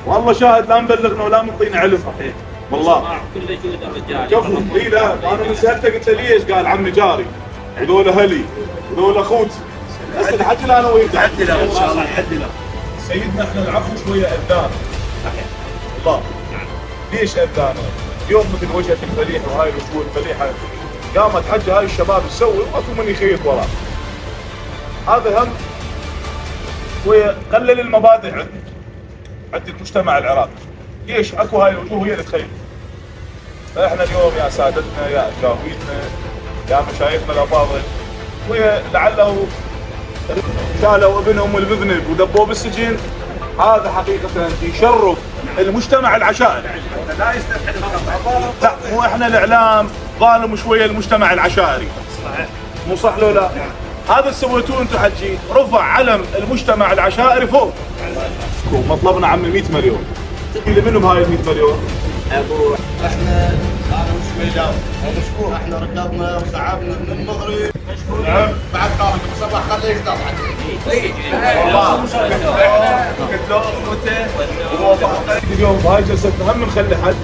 والله شاهد لا مبلغنا ولا منطينا علم. صحيح والله كل جود الرجال. كفو. اي لا انا من سالته قلت له ليش؟ قال عمي جاري وذول اهلي وذول اخوتي. بس الحكي لا انا وياك حد له ان شاء الله حد له. سيدنا احنا العفو شويه اذان. الله ليش اذان؟ اليوم مثل وجهه الفليحه وهاي الوجوه الفليحه قامت حجه هاي الشباب تسوي واكو من يخيط وراه. هذا هم شويه قلل المبادئ عند المجتمع العراقي. ليش اكو هاي الوجوه هي اللي تخيط؟ فاحنا اليوم يا سادتنا يا اجاويدنا يا مشايخنا الافاضل ولعله شالوا ابنهم المذنب ودبوه بالسجن، هذا حقيقه يشرف المجتمع العشائري. لا يستفحل الخطا. لا مو احنا الاعلام ظالم شويه المجتمع العشائري. صحيح. مو صح لو لا؟ هذا اللي سويتوه انتم حجي، رفع علم المجتمع العشائري فوق. مطلبنا عمي 100 مليون. اللي منهم هاي ال 100 مليون؟ ابو احنا انا وشويداو مشكور. احنا ركبنا وتعبنا من المغرب. مشكور. نعم. بعد خارج صباح خليه يقطع. والله قلت له اخوته اليوم بهاي جلستنا هم نخلي حد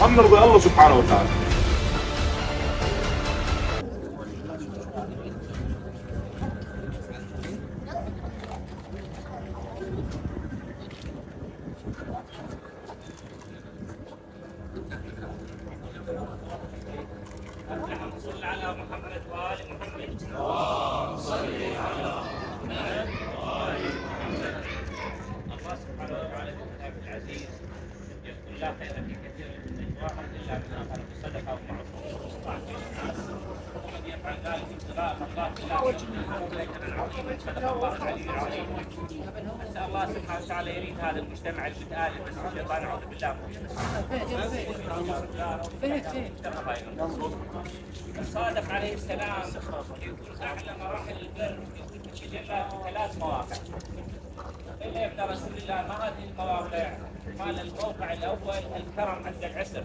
هم نرضي الله سبحانه وتعالى. صل على محمد وآل محمد. الله سبحانه وتعالى في كتابه العزيز يقول لا خير في كثير من نجواهم الا من امر بصدقه ومعروف ومعروف. ومن يفعل ذلك ابتغاء مرضات الله فله اجرا عظيما. صدق الله العلي العظيم. نسال الله سبحانه وتعالى يريد هذا المجتمع المتآلف بس الشيطان اعوذ بالله الصادق عليه السلام يقول اعلى مراحل البر تجلى في 3 مواقع. إلا ابن رسول الله ما هذه المواقع؟ قال الموقع الأول الكرم عند العسر.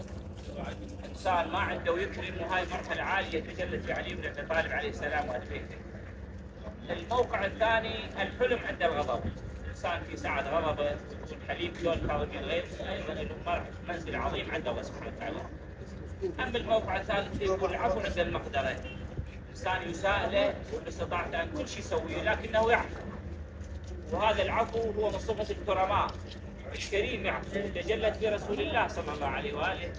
إنسان ما عنده ويكرم وهاي مرحلة عالية تجلت في علي بن أبي طالب عليه السلام وأهل بيته. الموقع الثاني الحلم عند الغضب. إنسان في ساعة غضبه والحليم دون كاظمين الغيظ أيضا له منزل عظيم عند الله سبحانه وتعالى. أما الموقع الثالث يقول العفو عند المقدرة. إنسان يساءله واستطعت أن كل شيء يسويه لكنه يعفو. وهذا العفو هو من صفة الكرماء. الكريم يعفو تجلت في رسول الله صلى الله عليه وآله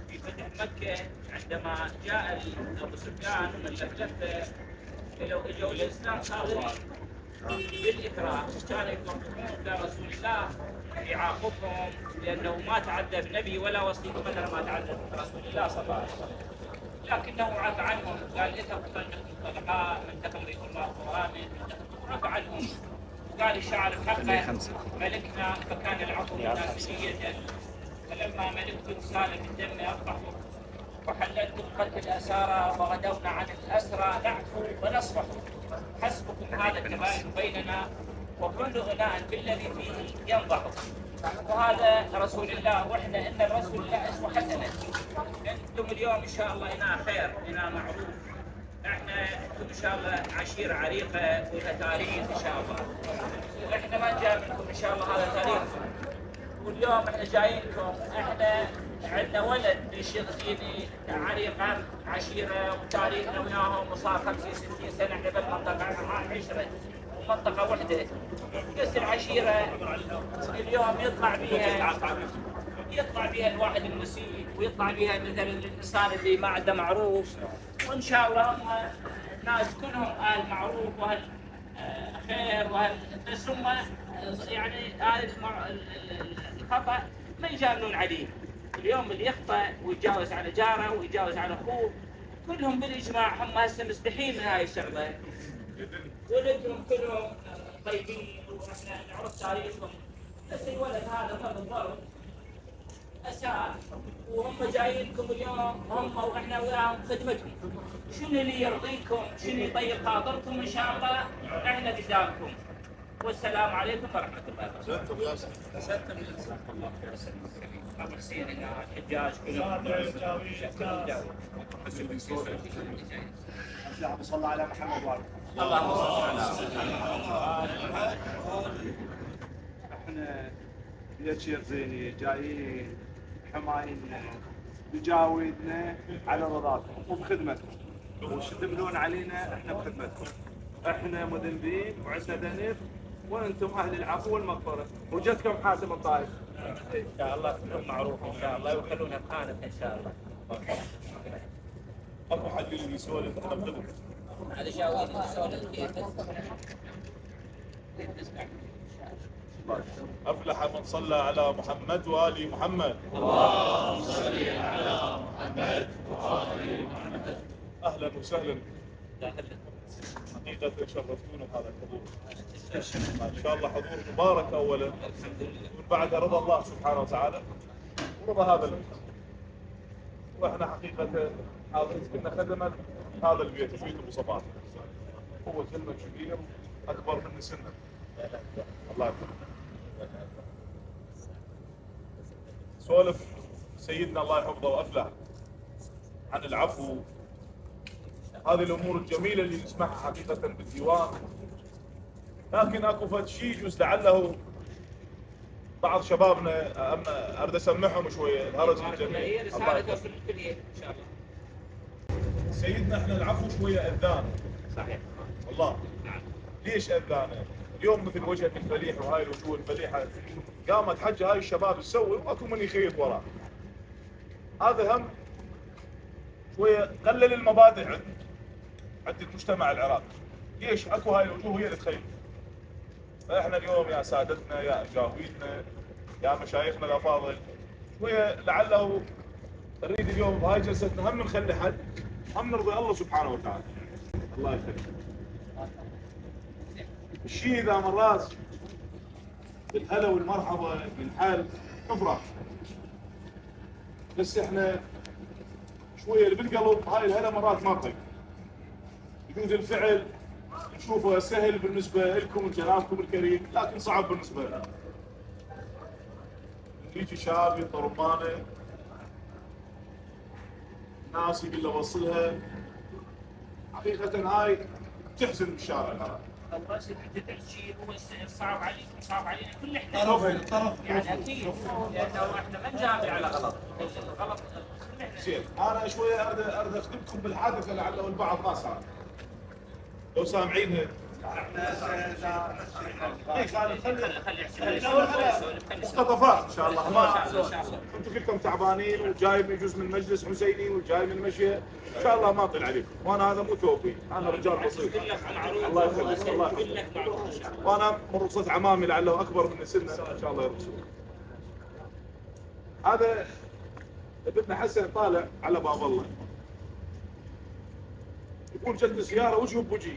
في فتح مكة عندما جاء أبو سفيان من لفلفة لو اجوا الإسلام صاروا بالإكراه كان يطلقون رسول الله يعاقبهم لأنه ما تعدى بنبي ولا وصي مثل ما تعدى رسول الله صلى الله عليه وسلم. لكنه عفى عنهم قال إذا قتلتم الطلقاء من تقريب الله غامد عفى عنهم. قال الشاعر حقا ملكنا فكان العفو مناسبية فلما ملكت سال بالدم أقبحوا وحللتم قتل الأسارى وغدونا عن الأسرى نعفو ونصفح. حسبكم هذا التباين بيننا وكل غناء بالذي فيه ينضح. وهذا رسول الله واحنا ان الرسول الله اسمه حسنه. انتم اليوم ان شاء الله هنا خير هنا معروف. احنا انتم ان شاء الله عشيره عريقه ولها تاريخ ان شاء الله. واحنا ما جاي منكم ان شاء الله هذا تاريخ. واليوم احنا جايينكم احنا عندنا ولد بشغليني عريقه عشيره وتاريخنا وياهم وصار 50 60 سنه احنا بالمنطقه عشره منطقه وحده. بس العشيره اليوم يطلع بها الواحد المسيء ويطلع بها مثلا الانسان اللي ما عنده معروف. وان شاء الله هم الناس كلهم اهل معروف واهل خير واهل بس هم يعني هذا الخطا ما يجاملون عليه. اليوم اللي يخطأ ويتجاوز على جاره ويتجاوز على اخوه كلهم بالاجماع هم هسه مستحيل من هاي الشغله. ولدهم كلهم طيبين واحنا نعرف تاريخهم. بس الولد هذا ضرب الضرب اساء وهم جايينكم اليوم هم واحنا وياهم خدمتهم. شنو اللي يرضيكم؟ شنو يطيب خاطركم؟ ان شاء الله احنا قدامكم. والسلام عليكم ورحمه الله وبركاته. ابو حسين الحجاج كلهم اللهم صل على محمد وعلى اللهم صل على محمد. احنا يشير زيني جايين حمايننا بجاويدنا على رضاكم وبخدمتكم وش تبنون علينا احنا بخدمتكم. احنا مذنبين وعندنا ذنب وانتم اهل العفو والمغفره. وجدكم حاتم الطائف. ان شاء الله تكون معروف ان شاء الله ويخلونا بخانه ان شاء الله. اكو حد اللي يسولف احنا بخدمه. هذا شاوين السؤال كيف افلح من صلى على محمد وال محمد. اهلا وسهلا. حقيقة شرفتونا بهذا الحضور. ان شاء الله حضور مبارك اولا ومن بعدها رضا الله سبحانه وتعالى ورضا هذا المكان. واحنا حقيقة حاضرين كنا خدمة هذا البيت بيت ابو صباح. هو كلمة كبير اكبر من سنا. الله يكرمك. سولف سيدنا الله يحفظه وافلح عن العفو. هذه الامور الجميله اللي نسمعها حقيقه بالديوان، لكن اكو فد شيء يجوز لعله بعض شبابنا اريد اسمعهم شويه الهرج الجميل. هي رساله توصل للكل ان شاء الله. سيدنا احنا العفو شويه اذان. صحيح. والله. ليش اذانا؟ اليوم مثل وجهك الفليح وهاي الوجوه الفليحه قامت حجه هاي الشباب تسوي واكو من يخيط وراه. هذا هم شويه قلل المبادئ عند المجتمع العراقي. ليش؟ اكو هاي الوجوه هي اللي تخيط. فاحنا اليوم يا سادتنا يا اجاويدنا يا مشايخنا الافاضل شويه لعله نريد اليوم بهاي جلستنا هم نخلي حد هم نرضي الله سبحانه وتعالى. الله يخليك. الشيء اذا مرات بالهلا والمرحبا بالحال نفرح، بس احنا شويه اللي بالقلب هاي الهلا مرات ما طيب. يجوز الفعل نشوفه سهل بالنسبه لكم جنابكم الكريم، لكن صعب بالنسبه لنا. يجي شاب يعطي رمانه ناس يقول له وصلها، حقيقه هاي تحزن بالشارع العراقي. الرأس اللي تحكي هو صعب عليك صعب علينا كل احنا طرف يعني اكيد لانه احنا ما نجابر على غلط. الغلط كل احنا. زين انا شويه اريد اخدمكم بالحادثه لعله البعض ما سامع. لو سامعينها مقتطفات ان شاء الله. ما انتم كلكم تعبانين وجاي من جزء من المجلس حسيني وجاي من المشيه، ان شاء الله ما اطل عليكم، وانا هذا مو ثوبي، انا رجال بسيط. الله يخليك. الله يخليك. وانا من رخصة عمامي لعله اكبر من سنه ان شاء الله يرخصون. هذا ابن حسن طالع على باب الله يقول جت سياره وجهه بوجهي،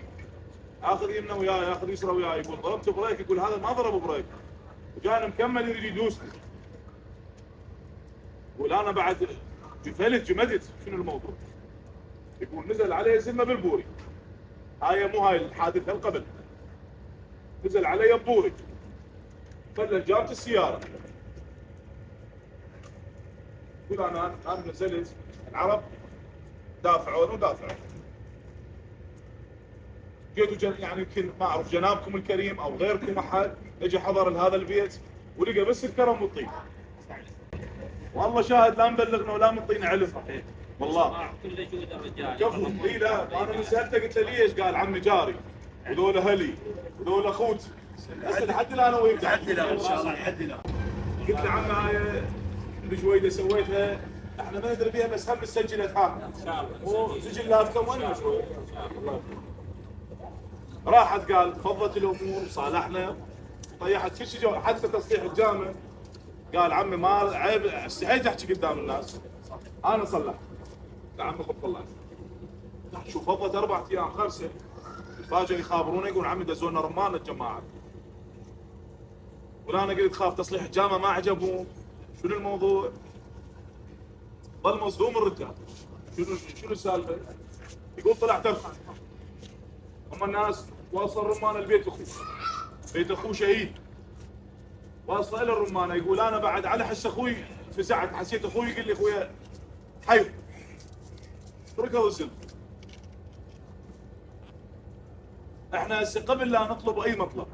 اخذ يمنه وياي اخذ يسره وياي، يقول ضربت بريك، يقول هذا ما ضرب بريك وكان مكمل يريد يدوسني. يقول انا بعد جمدت شنو الموضوع؟ يقول نزل عليه زلمه بالبوري، هاي مو هاي الحادثه القبل، نزل علي ببوري فلت جابت السياره. يقول انا نزلت العرب دافعون ودافعوا، جيتوا يعني يمكن ما اعرف جنابكم الكريم او غيركم احد اجى حضر لهذا البيت ولقى بس الكرم والطيب. والله شاهد لا مبلغنا ولا منطينا علم. والله كل جود الرجال. كفو. اي لا انا من سالته قلت له ليش؟ قال عمي جاري وذول اهلي وذول اخوتي. هسه لحد الان هو يبدع. لحد الان ان شاء الله لحد الان. قلت له عمي هاي الجويده سويتها احنا ما ندري بيها بس هم سجلت هاك ان شاء الله. وسجلاتكم وين شوي. راحت قال فضت الامور صالحنا طيحت كل شيء حتى تصليح الجامع. قال عمي ما عيب استحيت احكي قدام الناس انا صلحت. قال عمي خذ طلعت. شوف فضت 4 ايام 5 فاجئ يخابرونا يقول عمي دزونا رمان الجماعه. ولا انا قلت خاف تصليح الجامع ما عجبهم. شنو الموضوع؟ ظل مصدوم الرجال. شنو السالفه؟ يقول طلعت ارخص. هم الناس واصل رمان البيت اخوه. بيت اخوه شهيد. واصل الى الرمانه يقول انا بعد على حس اخوي في ساعه حسيت اخوي يقول لي اخويا حي ركض الزلم. احنا هسه قبل لا نطلب اي مطلب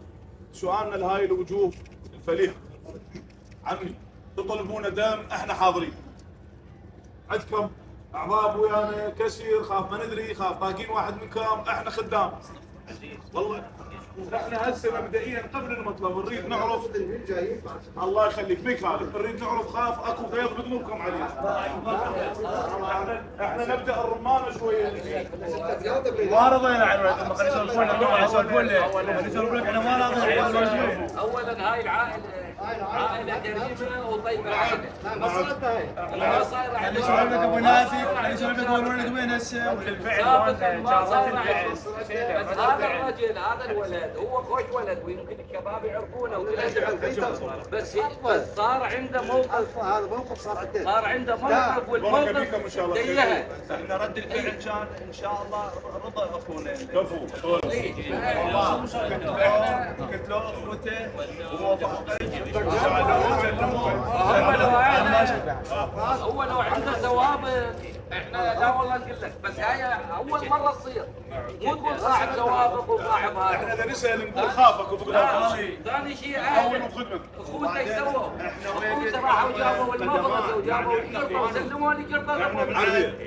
سؤالنا لهاي الوجوه الفليحه عمي تطلبون دم احنا حاضرين. عندكم اعضاء ويانا كسير، خاف ما ندري، خاف باقين واحد منكم، احنا خدام. والله احنا هسه مبدئيا قبل المطلب نريد نعرف. الله يخليك ما يخالف، نريد نعرف خاف اكو غيظ بقلوبكم عليه. احنا نبدا الرمانه شويه. ما رضينا عن يسولفون لك احنا ما رضينا. اولا هاي عائله كريمه وطيبه العقل. ما صاير اللي يسولف لك ابو نازك، اللي يسولف لك يقولون لك وين هسه والفعل. ما صاير بس هذا الرجل هذا الولد هو خوش ولد ويمكن الشباب يعرفونه بس صار عنده موقف. هذا موقف صار عنده موقف والموقف تيهه. احنا رد الفعل كان ان شاء الله رضا اخونا. كفو. قتلوا اخوته وهو هو لو عنده ثوابت احنا لا والله نقول لك، بس هاي اول مره تصير. مو تقول صاحب ثوابت وصاحب هذا. احنا اذا نسال نقول خافك وبقى ثاني شيء اول بخدمتك. اخوته ايش سووا؟ اخوته راحوا جابوا المغرزه وجابوا القرطه وسلموا لي قرطه.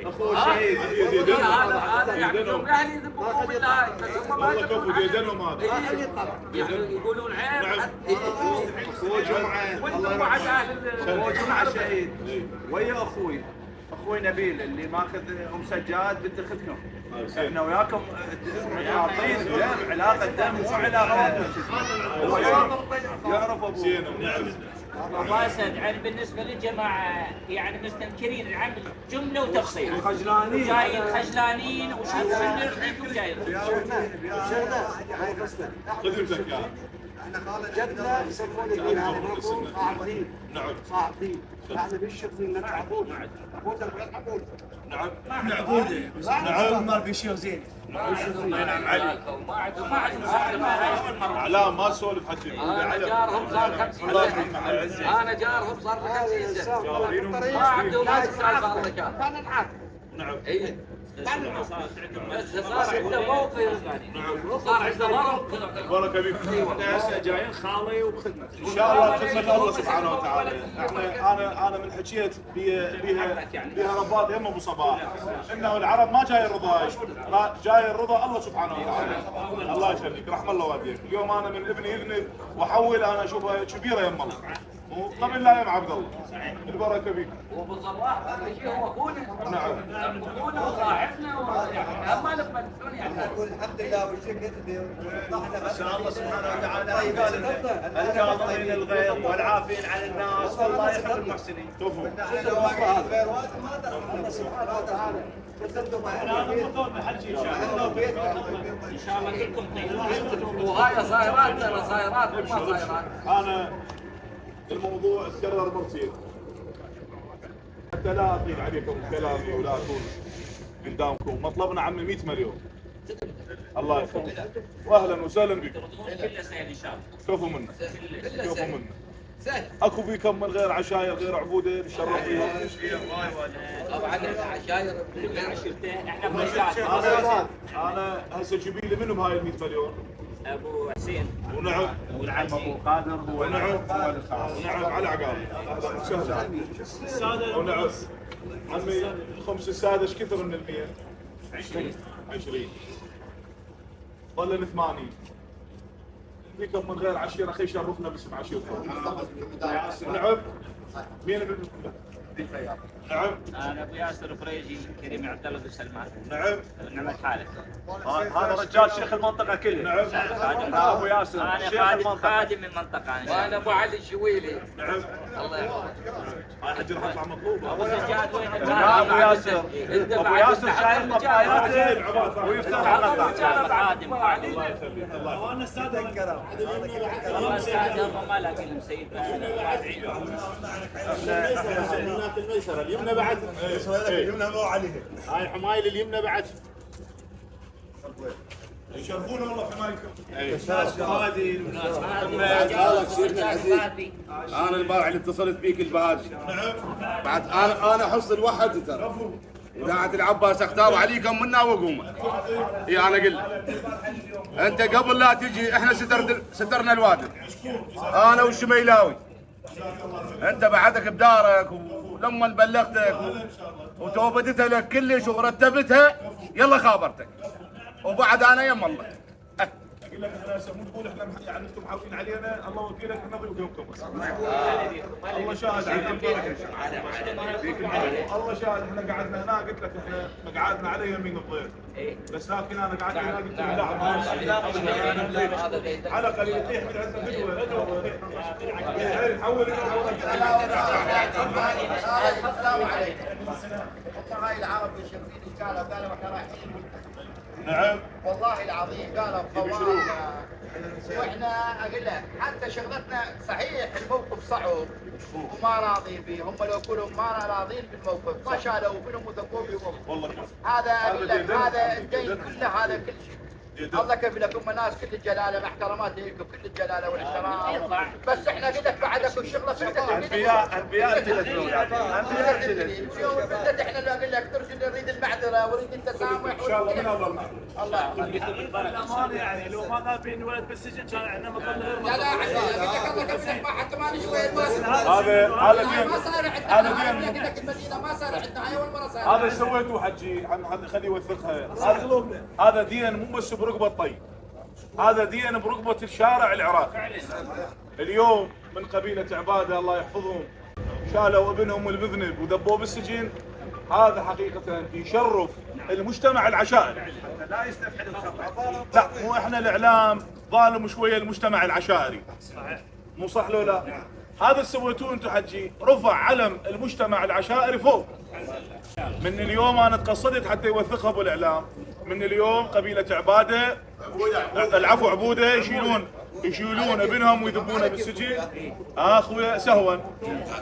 اخوه شهيد. هذا يعملون اهلي يذبحون بالله بس هم ما والله كفو ديدنهم هذا. يقولون عيب. اخوه جمعه وانتم بعد اهل اخوه جمعه شهيد ويا اخوي نبيل اللي ماخذ ام سجاد بنت اختكم. احنا وياكم متعاطين دم، علاقه دم مو علاقه. هو يعرف ابوه. الله يسعد. بالنسبه للجماعه يعني مستنكرين العمل جمله وتفصيل. خجلانين. جايين خجلانين وشوف من يرضيكم جايين. خدمتك يا جدنا يسمون الدين هذا موضوع صاحب دين. نعم. صاحب دين. احنا بالشق دين نتعبود. عبود العبود. نعم. احنا عبوده بس نعم ما في شيء زين. نعم علي. ما عندهم هاي المره. اعلام ما تسولف حكي. انا جارهم صار 50 سنه. انا جارهم صار 50 سنه. ما عندهم ناس السالفه الله كان. احنا نعرف. نعم. اي بس صار عنده موقف. صار عنده مرض. بارك فيك. احنا هسه جايين خالي وبخدمه. ان شاء الله خدمة الله سبحانه وتعالى. انا من حكيت بها رباط يم ابو صباح انه العرب ما جاي الرضا، جاي الرضا الله سبحانه وتعالى. الله يخليك رحم الله والديك. اليوم انا من ابني يذنب واحول انا اشوفها كبيره يم الله وقبل لا يم عبد الله. البركه فيك. وابو صباح هذا شيء هو اخونا. نعم. اخونا وصاحبنا يعني ما نقبل الدنيا. نقول الحمد لله والشكر ان شاء الله سبحانه وتعالى قال الكاظمين الغيظ والعافين عن الناس والله يحب المحسنين. كفو. غير واجب ما دخل الله سبحانه وتعالى. ان شاء الله كلكم طيبين. وهاي صايرات ترى صايرات وما صايرات. انا الموضوع تكرر مرتين حتى لا اطيل عليكم كلامي ولا اكون قدامكم. مطلبنا عمي 100 مليون. الله يخليك واهلا وسهلا بكم. كله سهل ان شاء الله. كفو منا. كفو منا. اكو بيكم من غير عشاير غير عبوده تشرفوا. طبعا العشاير غير عشيرته احنا برجال. انا هسه جيبي لي منهم هاي ال 100 مليون. ابو حسين ونعم. والعم ابو قادر هو ونعم. ونعم على عقاب. اهلا وسهلا. ونعم. عمي الخمس السادة ايش كثر من المية؟ 20. ظلنا 80. فيكم من غير عشيرة خي شرفنا باسم عشيرتكم. نعم. مين نعم. انا ابو ياسر فريجي كريم عبد الله بن سلمان. نعم. نعمة خالد. هذا رجال شيخ المنطقه كلها. نعم. انا ابو ياسر انا خادم المنطقه. وانا ابو علي الشويلي. نعم. الله يحفظك. هاي حد راح يطلع مطلوب. ابو سجاد وين؟ ابو ياسر. انت ابو ياسر شايل مطاياته ويفتح الرجال الله العادم. يخليك. الله يخليك. والله الساده هم ما لاقي لهم سيد. الميسره اليمنى بعد اليمنى مو عليها هاي الحمايل اليمنى بعد يشرفونا والله حمايتكم. انا البارح اللي اتصلت بيك البادي بعد انا حصل واحد ترى اذاعه العباس اختار عليكم منا وقومه. اي انا اقول لك انت قبل لا تجي احنا سترنا الوادي انا والشميلاوي انت بعدك بدارك ولما بلغتك وتوبتها لك كلش ورتبتها يلا خابرتك وبعد انا يم الله. اقول لك احنا مو تقول احنا يعني انتم محافظين علينا، الله وكيلك احنا ضيوفكم بس. الله شاهد عليكم. الله شاهد احنا قعدنا هنا قلت لك احنا قعدنا على يمين الضيف. بس لكن انا قعدت هنا قلت لهم لا على قليل يطيح من عندنا فدوه. نحول هاي العرب يشوفين قالوا احنا رايحين. نعم والله العظيم قالوا خوانا واحنا اقول لك حتى شغلتنا صحيح الموقف صعب وما راضي به، هم لو كلهم ما راضين بالموقف ما شالوا منهم وذبوا بهم. والله هذا اقول لك هذا الدين كله هذا كل شيء. الله كفلكم ناس كل الجلاله مع احتراماتي لكم كل الجلاله والاحترام، بس احنا قلت لك بعدكم الشغله انبياء تلفون اليوم بدت احنا اللي اقول لك ترشد نريد المعذره وريد التسامح ان شاء الله من الله الامانه يعني لو ما كان في ولد بالسجن كان عندنا مظله غير لا لا قلت لك الله كفلك ما حتى ما نشوي هذا ما صار عندنا قلت لك المدينه ما صار عندنا هاي اول مره صار. هذا ايش سويتوا حجي؟ خليه يوثقها. هذا دين مو بس برقبه الطي، هذا دين برقبه الشارع العراقي. اليوم من قبيله عباده الله يحفظهم شالوا ابنهم المذنب وذبوه بالسجن، هذا حقيقه يشرف المجتمع العشائري. لا يستفحل الخطا. لا مو احنا الاعلام ظالم شويه المجتمع العشائري. مو صح لو لا؟ هذا اللي سويتوه انتم حجي، رفع علم المجتمع العشائري فوق. من اليوم انا تقصدت حتى يوثقها بالاعلام، من اليوم قبيله عباده العفو عبوده يشيلون ابنهم ويذبونه بالسجن. اخويا سهوا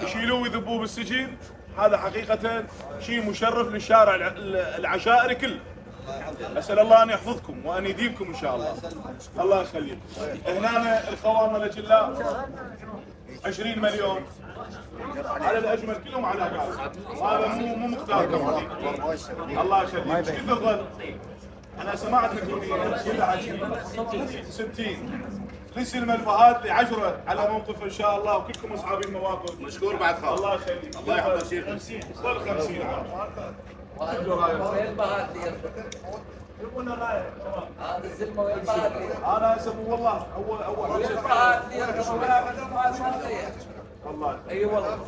يشيلوه ويذبوه بالسجن، هذا حقيقه شيء مشرف للشارع العشائري كله. اسال الله ان يحفظكم وان يديمكم ان شاء الله. الله يخليكم. هنا الخوان الاجلاء 20 مليون على الاجمل كلهم على قاعد. هذا مو مختاركم. الله يخليك. ايش كثر ظل؟ انا سمعت لك كلها 60 لسلم الفهد ل 10 على موقف ان شاء الله، وكلكم اصحابين مواقف. مشكور بعد خالص. الله يخليك. الله يحفظ شيخ. 50 عام. هذا الزلمه والبهات انا اسمه والله اول والبهات اللي يركبوا بها بدل ما صار والله اي والله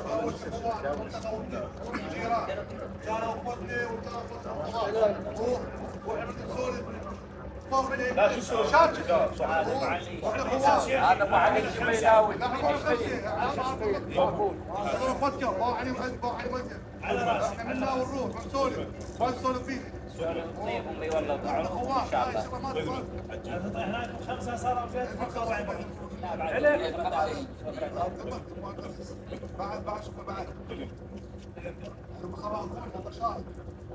لا شو اسمه هذا ما عليك شو يساوي طيب امي والله ان شاء الله هناك 5 صاروا 45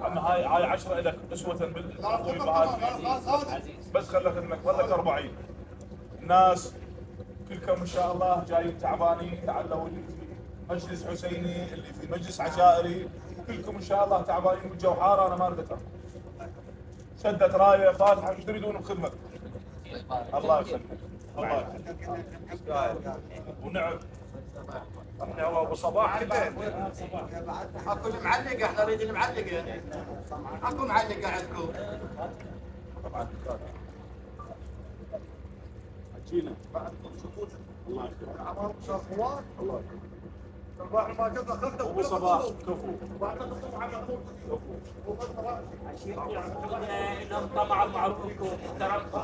عم هاي 10 لك اسوة بالطويل بس خلى خدمك ظلك 40 ناس كلكم ان شاء الله جايين تعبانين، تعلوا اللي في مجلس حسيني اللي في مجلس عشائري، كلكم ان شاء الله تعبانين والجو حار. انا ما اريد اترك، شدت رايه فاتحه ايش تريدون بخدمتك؟ الله يخليك. الله يخليك. ونعم احنا ابو صباح اكو المعلقه، احنا نريد المعلقه. اكو معلقه عندكم؟ طبعا حكينا الله يخليك. الله يخليك. ابو صباح كفو انهم طمعوا معروفكم احترمكم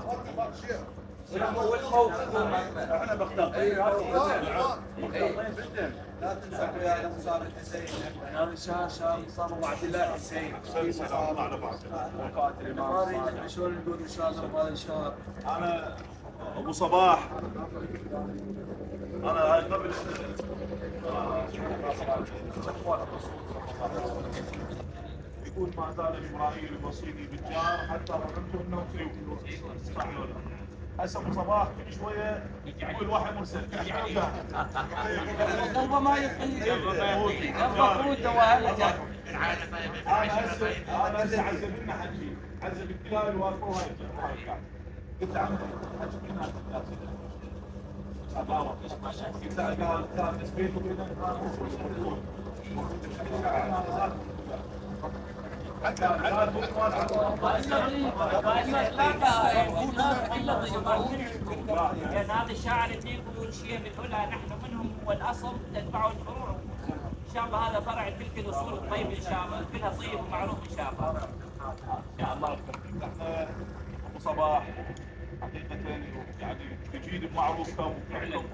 والموقف احنا بختار لا تنسى يا مصاب الحسين. انا شان صار وعد الله حسين على بعض قاتل ما شلون نقول ان شاء الله ان شاء الله. انا ابو صباح انا هاي قبل يقول ما زال جبرائيل يوصيني بالجار حتى ظننت انه سيكون صح ولا لا؟ هسه ابو صباح كل شويه يقول واحد مرسل والله ما يطيق المفروض واهلها انا هسه عزبنا حجي عزب الكلاب يوافقوا هاي قلت عمي حجي لأن هذا الشاعر اللي يقول شيء مثلها نحن منهم والأصل تتبعه الفروع. إن شاء الله هذا فرع تلك الأصول الطيب إن شاء الله، كلها طيب ومعروف إن شاء الله. إن شاء الله. أبو صباح حقيقة يعني تجيد بمعروفكم وفعلكم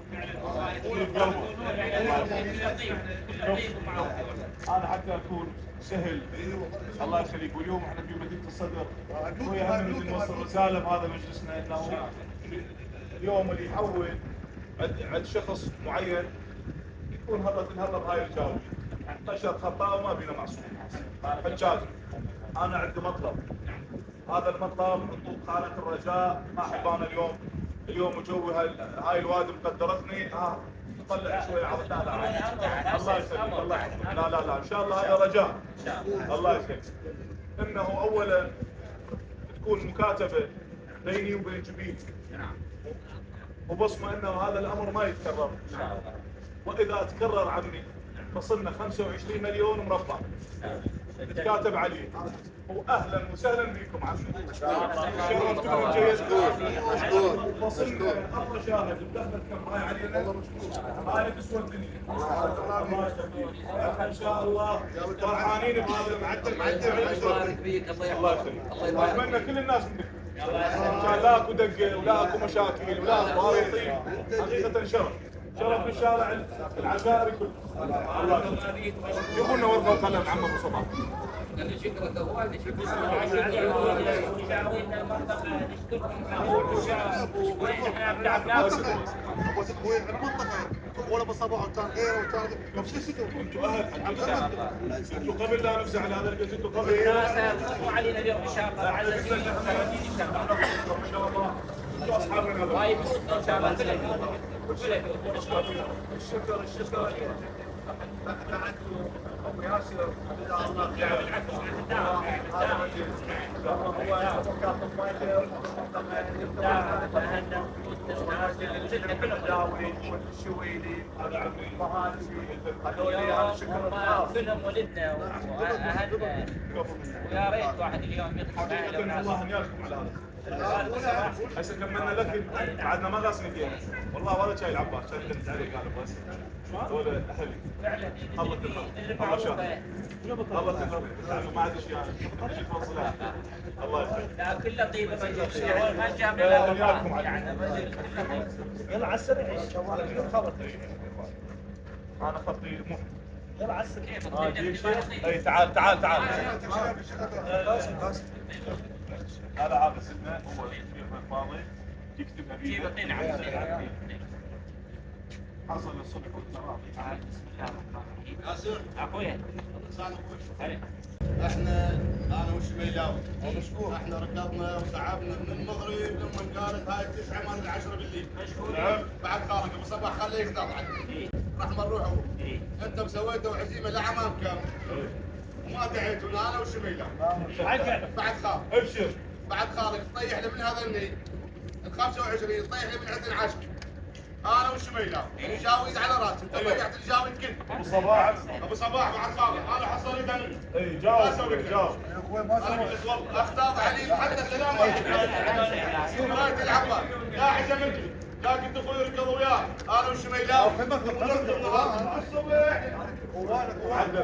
أنا حتى أكون سهل الله يخليك. واليوم احنا في مدينة الصدر وهي أهم من نوصل رسالة بهذا مجلسنا أنه اليوم اللي يحول عند شخص معين يكون تنهضم هاي الجو. انتشر خطأ وما بينا معصوم. حجاج أنا عندي مطلب، هذا المطلب انطوك خانة الرجاء. ما احب انا اليوم جوي هاي الوادي مقدرتني نطلع شويه على الله يسلمك الله يحفظك. لا ان شاء الله هذا رجاء الله يسلمك. انه اولا تكون مكاتبه بيني وبين جبيل وبصمه انه هذا الامر ما يتكرر ان شاء الله. واذا تكرر عمي فصلنا 25 مليون مربع نتكاتب عليه. واهلا وسهلا بكم عمي. شرفتونا جيدكم. وصلنا افضل شاهد بدخلت كم هاي علينا هاي تسوى الدنيا. ان شاء الله فرحانين بهذا المعدل. الله يخليك. اتمنى كل الناس منكم عشان لا اكو دقه ولا اكو مشاكل ولا اكو هذا يطيب. حقيقه شرف في الشارع العشائري كله. الله يخليك. جيبوا لنا ورقه وقلم عم ابو صباح. ولا بصباح كان غيره وكان انتوا اهل انتوا قبل لا نفزع على هذا الجزء. انتوا قبل مو علينا اليوم ان شاء الله على سبيل ان شاء الله. انتوا اصحابنا طيب ان شاء الله. الشكر بعد ابو ياسر الله الشويلي هذا عمي هذول كلهم ولدنا واهلنا ويا ريت واحد اليوم يضحك معنا. الله ينيركم على هذا. هسه كملنا لك بعدنا ما غاسلين والله ولا شاي العباس كان يدز عليك انا بس هذول اهلي. فعلا الله تكرم الله شاهد الله تكرم ما عاد شيء الله يخليك. لا كله طيب ما جاب لا يعني يلا على السريع خبر. انا خطي يلا على السريع. اي تعال هذا هذا سيدنا هو الشيخ الفاضل يكتبها بيده. حصل الصبح والتراضي. اخويا احنا انا والشميلاوي احنا ركضنا وتعبنا من المغرب لما قالت هاي 9 ما 10 بالليل. نعم. بعد خالد ابو صباح خليه يقطع عنه. رحمه روحه. انتم سويتوا عزيمه لعمام كامل. وما دعيتوا انا والشميلاوي. بعد خالد. ابشر. بعد خالد طيح لي من هذا النيل. ال 25 طيح لي من عند العشر. انا والشميلاوي جاويد على راسي. انت طيحت الجاويد كل. ابو صباح بعد خالد انا حصل دم. اي جاوب جاوب. اخطاب علي حتى السلام رايت العباس لا حاجه مني لكن اخوي ركضوا وياه انا والشميلاوي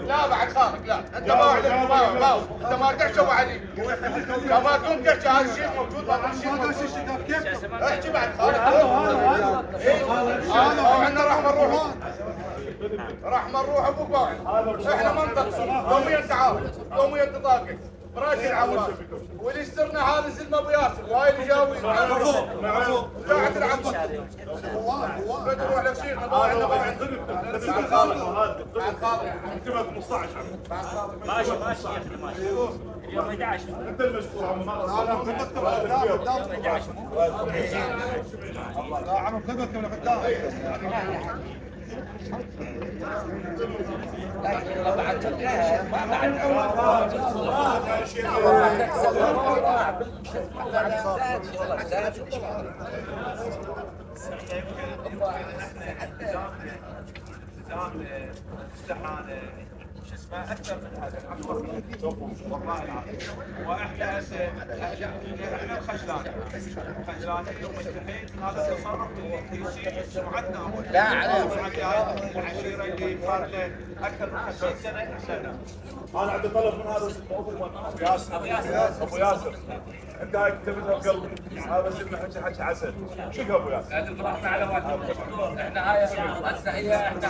لا بعد خالك لا انت ما عندك انت ما تحشوا علي ما كنت تحشى هذا الشيء موجود هذا الشيء احكي بعد خالك عندنا رحمه الروح ابوك باعث احنا منطقه يوميا تعاون يوميا تطاقم براجل العباس واللي استرنا هذا زلمه ابو ياسر وهاي اللي جاوي وقاعد العباس بتروح لك شيخ عندنا بعد بعد خالد اكتبها 15 ماشي يا اخي ماشي. اليوم 11 انت المشكور عم لا عم خدمتك من قدام استحانه شو اسمه اكثر من هذا والله العظيم. واحنا هسه احنا الخجلانين ومستحيل من هذا التصرف اللي يصير سمعتنا. لا عليك. العشيره اللي فاتنا اكثر من 50 سنه. انا عندي طلب من هذا ابو ياسر. ابو ياسر انت هاي كتبتها بقلبي، هذا سيدنا حكي عسل. شو ابو ياسر؟ لازم فرحنا على واحد. احنا هاي هسه هي احنا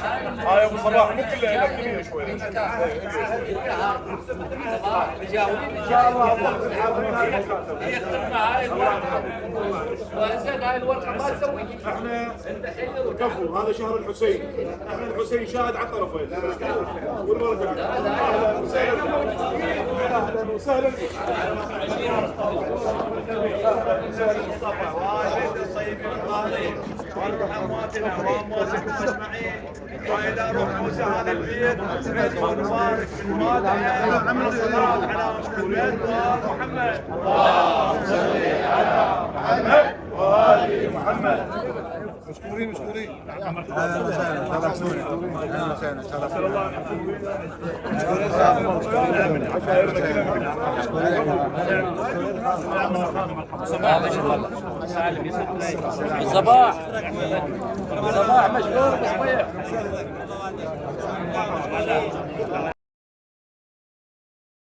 هاي ابو صباح مو كلها كبيره شوي. مجاورين ان شاء الله. هي اخترنا هاي الورقه وزين هاي الورقه ما تسوي. احنا كفو هذا شهر الحسين، احنا الحسين شاهد على الطرفين. والورقه اهلا وسهلا. اهلا وسهلا بك. واجد طيبين الغالين وامواتنا وامواتكم اجمعين. والى روح موسى هذا البيت بيت مبارك من مالنا والصلاه على البيت محمد. اللهم صل على محمد وآل محمد. مشكورين. اهلا وسهلا. نسال الله ان يكون صباح مشكور بصبيح.